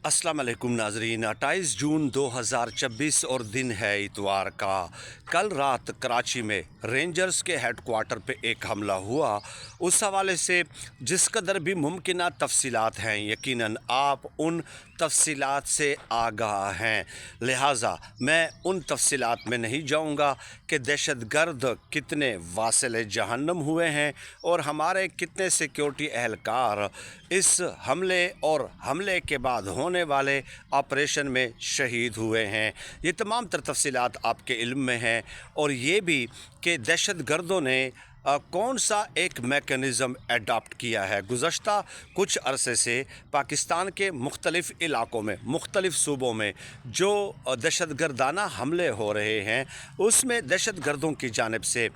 अस्सलाम वालेकुम नाजरीन। 28 जून 2026 और दिन है इतवार का। कल रात कराची में रेंजर्स के हेडक्वार्टर पे एक हमला हुआ। उस हवाले से जिस कदर भी मुमकिन तफसीलात हैं, यकीनन आप उन तफसीलात से आगाह हैं, लिहाजा मैं उन तफसीलात में नहीं जाऊंगा कि दहशतगर्द कितने वासिल जहन्नम हुए हैं और हमारे कितने सिक्योरिटी एहलकार इस हमले और हमले के बाद होने वाले ऑपरेशन में शहीद हुए हैं। ये तमाम तर तफसीलात आपके इल्म में हैं, और ये भी कि दहशतगर्दों ने कौन सा एक मेकनिज़म अडॉप्ट किया है। गुज़श्ता कुछ अरसे से पाकिस्तान के मुख्तलिफ़ इलाक़ों में, मुख्तलिफ़ सूबों में जो दहशतगर्दाना हमले हो रहे हैं, उसमें दहशतगर्दों की जानिब से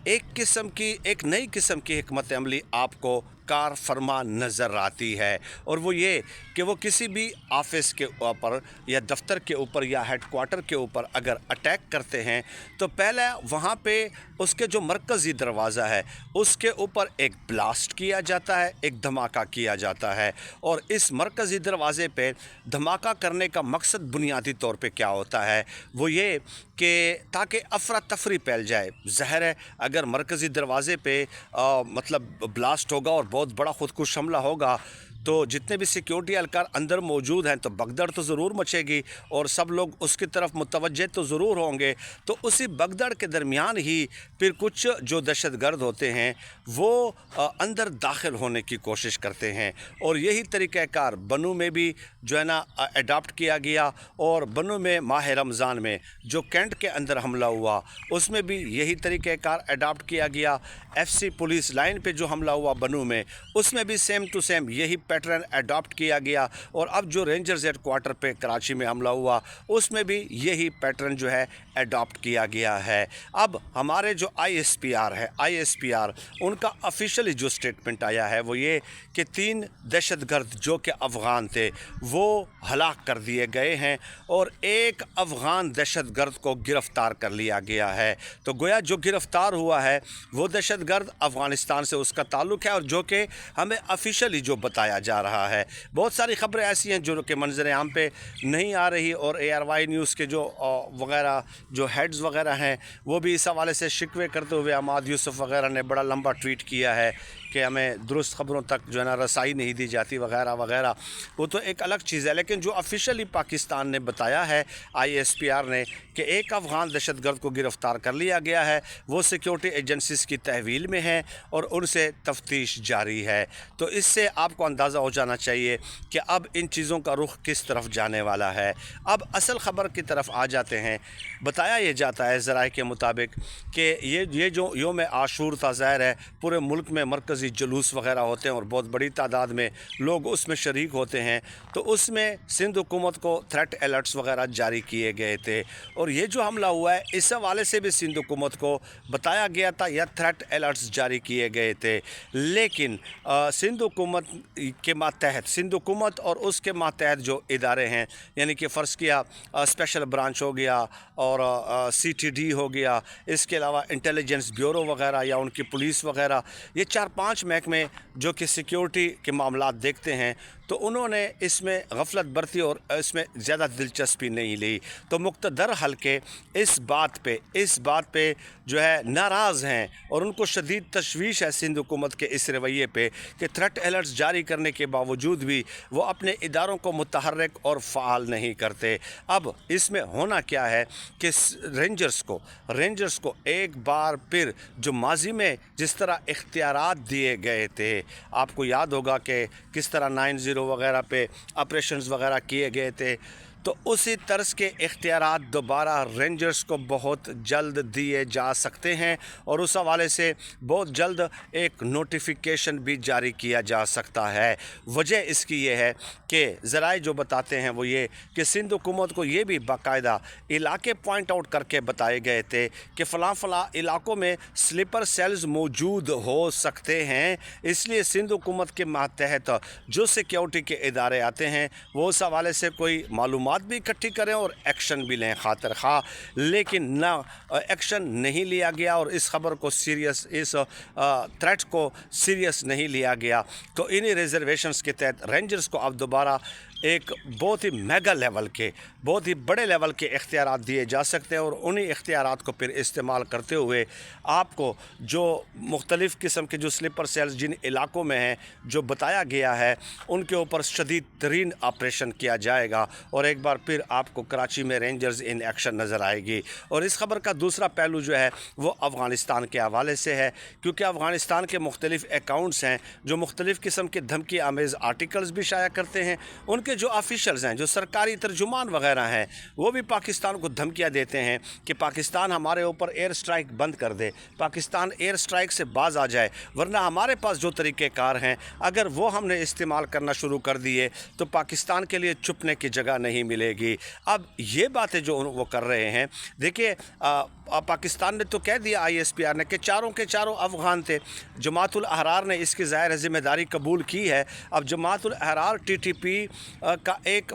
एक नई किस्म की हिकमत अमली आपको कार फरमा नज़र आती है। और वो ये कि वो किसी भी ऑफिस के ऊपर या दफ्तर के ऊपर या हेडक्वार्टर के ऊपर अगर अटैक करते हैं तो पहले वहाँ पे उसके जो मरकज़ी दरवाज़ा है उसके ऊपर एक ब्लास्ट किया जाता है, एक धमाका किया जाता है। और इस मरकज़ी दरवाज़े पे धमाका करने का मकसद बुनियादी तौर पे क्या होता है, वो ये कि ताकि अफरा तफरी फैल जाए। ज़ाहिर है अगर मरकज़ी दरवाज़े पे मतलब ब्लास्ट होगा और बहुत बड़ा खुदकुश हमला होगा तो जितने भी सिक्योरिटी एहलकार अंदर मौजूद हैं तो भगदड़ तो ज़रूर मचेगी और सब लोग उसकी तरफ मुतवज्जे तो ज़रूर होंगे। तो उसी भगदड़ के दरमियान ही फिर कुछ जो दहशतगर्द होते हैं वो अंदर दाखिल होने की कोशिश करते हैं। और यही तरीक़ाकार बनू में भी जो है ना अडॉप्ट किया गया। और बनू में माह रमज़ान में जो कैंट के अंदर हमला हुआ उसमें भी यही तरीक़ाकार अडॉप्ट किया गया। FC पुलिस लाइन पे जो हमला हुआ बनू में, उसमें भी सेम टू सेम यही पैटर्न अडॉप्ट किया गया। और अब जो रेंजर्स हेडक्वार्टर पे कराची में हमला हुआ उसमें भी यही पैटर्न जो है अडॉप्ट किया गया है। अब हमारे जो ISPR है, ISPR उनका ऑफिशियली जो स्टेटमेंट आया है वो ये कि 3 दहशतगर्द जो कि अफ़गान थे वो हलाक कर दिए गए हैं और एक अफ़गान दहशतगर्द को गिरफ़्तार कर लिया गया है। तो गोया जो गिरफ़्तार हुआ है वो दहशतगर्द अफ़गानिस्तान से उसका ताल्लुक़ है, और जो कि हमें ऑफिशियली जो बताया जा रहा है। बहुत सारी ख़बरें ऐसी हैं जो कि मंज़र आम पे नहीं आ रही, और ARY न्यूज़ के जो वगैरह जो हेड्स वगैरह हैं वो भी इस हवाले से शिकवे करते हुए अहमद यूसुफ वगैरह ने बड़ा लंबा ट्वीट किया है कि हमें दुरुस्त ख़बरों तक जो है ना रसाई नहीं दी जाती वगैरह वगैरह। वो तो एक अलग चीज़ है, लेकिन जो ऑफिशियली पाकिस्तान ने बताया है ISPR ने कि एक अफ़गान दहशतगर्द को गिरफ़्तार कर लिया गया है, वो सिक्योरिटी एजेंसीज़ की तहवील में है और उनसे तफ्तीश जारी है। तो इससे आपको अंदाज़ा हो जाना चाहिए कि अब इन चीज़ों का रुख किस तरफ जाने वाला है। अब असल ख़बर की तरफ आ जाते हैं। बताया ये जाता है ज़राए के मुताबिक कि ये जो योम आशूर था, ज़ाहिर है पूरे मुल्क में मरकज़ी जुलूस वगैरह होते हैं और बहुत बड़ी तादाद में लोग उसमें शरीक होते हैं। तो उसमें सिंध हुकूमत को थ्रेट अलर्ट्स वगैरह जारी किए गए थे, और ये जो हमला हुआ है इस हवाले से भी सिंध हुकूमत को बताया गया था या थ्रेट अलर्ट्स जारी किए गए थे। लेकिन सिंध हुकूमत के मातहत, सिंध हुकूमत और उसके मातहत जो इदारे हैं, यानी कि फ़र्ज़ किया स्पेशल ब्रांच हो गया और CTD हो गया, इसके अलावा इंटेलिजेंस ब्यूरो वगैरह या उनकी पुलिस वगैरह, ये 4-5 महकमे जो कि सिक्योरिटी के मामलात देखते हैं, तो उन्होंने इसमें गफलत बरती और इसमें ज़्यादा दिलचस्पी नहीं ली। तो मुक़्तदर हल्के इस बात पे जो है नाराज़ हैं और उनको शदीद तशवीश है सिंध हुकूमत के इस रवैये पे कि थ्रेट अलर्ट्स जारी करने के बावजूद भी वो अपने इदारों को मुतहर्रिक और फ़ाल नहीं करते। अब इसमें होना क्या है कि रेंजर्स को एक बार फिर जो माजी में जिस तरह इख्तियारात दिए गए थे, आपको याद होगा कि किस तरह 90 वगैरह पे ऑपरेशंस वगैरह किए गए थे, तो उसी तर्ज के इख्तियारात दोबारा रेंजर्स को बहुत जल्द दिए जा सकते हैं और उस हवाले से बहुत जल्द एक नोटिफिकेशन भी जारी किया जा सकता है। वजह इसकी ये है कि ज़राए जो बताते हैं वो ये कि सिंध हुकूमत को ये भी बाकायदा इलाके पॉइंट आउट करके बताए गए थे कि फ़लाँ इलाक़ों में स्लीपर सेल्स मौजूद हो सकते हैं, इसलिए सिंध हुकूमत के मातहत जो सिक्योरिटी के इदारे आते हैं वो उस हवाले से कोई मालूमात भी इकट्ठी करें और एक्शन भी लें खातिर खा। लेकिन ना एक्शन नहीं लिया गया और इस खबर को सीरियस, इस थ्रेट को सीरियस नहीं लिया गया। तो इन्हीं रिजर्वेशंस के तहत रेंजर्स को अब दोबारा ایک بہت ہی میگا لیول کے بہت ہی بڑے لیول کے اختیارات دیے جا سکتے ہیں، اور انہی اختیارات کو پھر استعمال کرتے ہوئے آپ کو جو مختلف قسم کے جو سلیپر سیلز جن علاقوں میں ہیں جو بتایا گیا ہے ان کے اوپر شدید ترین آپریشن کیا جائے گا، اور ایک بار پھر آپ کو کراچی میں رینجرز ان ایکشن نظر آئے گی۔ اور اس خبر کا دوسرا پہلو جو ہے وہ افغانستان کے حوالے سے ہے، کیونکہ افغانستان کے مختلف اکاؤنٹس ہیں جو مختلف قسم کے دھمکی آمیز آرٹیکلز بھی شائع کرتے ہیں، ان کے جو آفیشلز ہیں جو سرکاری ترجمان وغیرہ ہیں وہ بھی پاکستان کو دھمکیاں دیتے ہیں کہ پاکستان ہمارے اوپر ایئر سٹرائک بند کر دے، پاکستان ایئر سٹرائک سے باز آ جائے، ورنہ ہمارے پاس جو طریقہ کار ہیں اگر وہ ہم نے استعمال کرنا شروع کر دیے تو پاکستان کے لیے چھپنے کی جگہ نہیں ملے گی۔ اب یہ باتیں جو وہ کر رہے ہیں، دیکھیے پاکستان نے تو کہہ دیا آئی ایس پی آر نے کہ چاروں کے چاروں افغان تھے، جماعت الاحرار نے اس کی ظاہر ذمہ داری قبول کی ہے۔ اب جماعت الاحرار ٹی ٹی پی کا ایک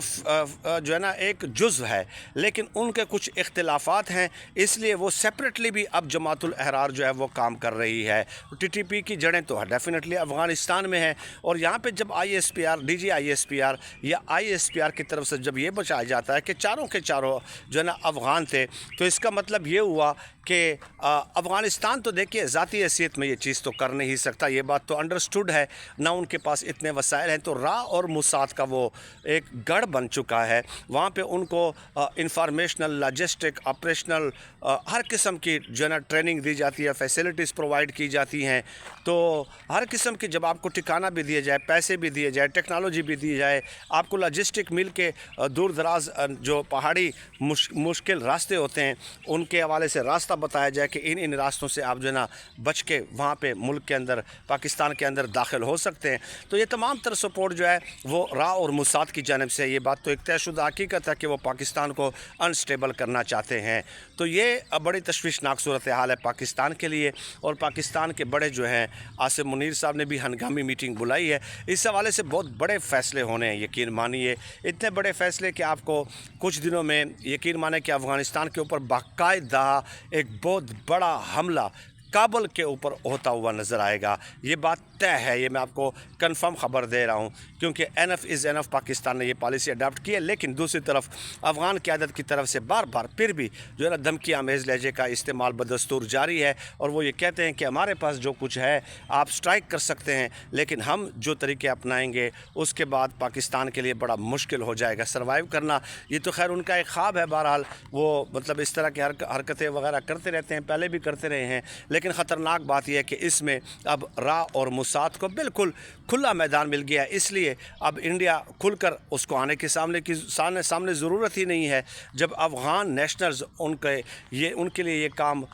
جو ہے نا ایک جزو ہے، لیکن ان کے کچھ اختلافات ہیں، اس لیے وہ سیپریٹلی بھی اب جماعت الاحرار جو ہے وہ کام کر رہی ہے۔ ٹی ٹی پی کی جڑیں تو ڈیفینیٹلی افغانستان میں ہیں، اور یہاں پہ جب I S P R D G I S P R یا آئی ایس پی آر کی طرف سے جب یہ بچایا جاتا ہے کہ چاروں کے چاروں جو ہے نا افغان تھے، تو اس کا مطلب یہ ہوا کہ افغانستان تو دیکھیے ذاتی حیثیت میں یہ چیز تو کر نہیں سکتا، یہ بات تو انڈرسٹوڈ ہے، نہ ان کے پاس اتنے وسائل ہیں، تو را اور موساد کا وہ ایک گڑھ بن چکا ہے، وہاں پہ ان کو انفارمیشنل، لاجسٹک، آپریشنل ہر قسم کی جو ہے نا ٹریننگ دی جاتی ہے، فیسلٹیز پرووائڈ کی جاتی ہیں، تو ہر قسم کی جب آپ کو ٹھکانہ بھی دیا جائے، پیسے بھی دیے جائے، ٹیکنالوجی بھی دی جائے، آپ کو لاجسٹک مل کے دور دراز جو پہاڑی مشکل راستے ہوتے ہیں ان کے حوالے سے راستہ بتایا جائے کہ ان راستوں سے آپ جو ہے نا بچ کے وہاں پہ ملک کے اندر، پاکستان کے اندر داخل ہو سکتے ہیں، تو یہ تمام تر سپورٹ جو ہے وہ را اور موساد کی جانب سے، یہ بات تو ایک طے شدہ حقیقت ہے کہ وہ پاکستان کو انسٹیبل کرنا چاہتے ہیں، تو یہ بڑی تشویشناک صورتحال ہے پاکستان کے لیے، اور پاکستان کے بڑے جو ہیں عاصم منیر صاحب نے بھی ہنگامی میٹنگ بلائی ہے، اس حوالے سے بہت بڑے فیصلے ہونے ہیں، یقین مانیے اتنے بڑے فیصلے کہ آپ کو کچھ دنوں میں یقین مانیں کہ افغانستان کے اوپر باقاعدہ ایک بہت بڑا حملہ کابل کے اوپر ہوتا ہوا نظر آئے گا، یہ بات طے ہے، یہ میں آپ کو کنفرم خبر دے رہا ہوں، کیونکہ اینف از اینف پاکستان نے یہ پالیسی اڈاپٹ کی ہے، لیکن دوسری طرف افغان قیادت کی طرف سے بار بار پھر بھی جو ہے نا دھمکی آمیز لہجے کا استعمال بدستور جاری ہے، اور وہ یہ کہتے ہیں کہ ہمارے پاس جو کچھ ہے آپ سٹرائک کر سکتے ہیں، لیکن ہم جو طریقے اپنائیں گے اس کے بعد پاکستان کے لیے بڑا مشکل ہو جائے گا سروائیو کرنا۔ یہ تو خیر ان کا ایک خواب ہے، بہرحال وہ مطلب اس طرح کی حرکتیں وغیرہ کرتے رہتے ہیں، پہلے بھی کرتے رہے ہیں، لیکن خطرناک بات یہ ہے کہ اس میں اب را اور موساد کو بالکل کھلا میدان مل گیا ہے، اس لیے اب انڈیا کھل کر اس کو آنے کے سامنے ضرورت ہی نہیں ہے۔ جب افغان نیشنلز ان کے لیے یہ کام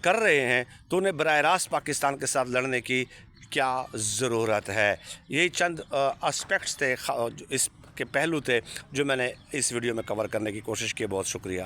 کر رہے ہیں تو انہیں براہ راست پاکستان کے ساتھ لڑنے کی کیا ضرورت ہے؟ یہی چند اسپیکٹس تھے، اس کے پہلو تھے جو میں نے اس ویڈیو میں کور کرنے کی کوشش کی۔ بہت شکریہ۔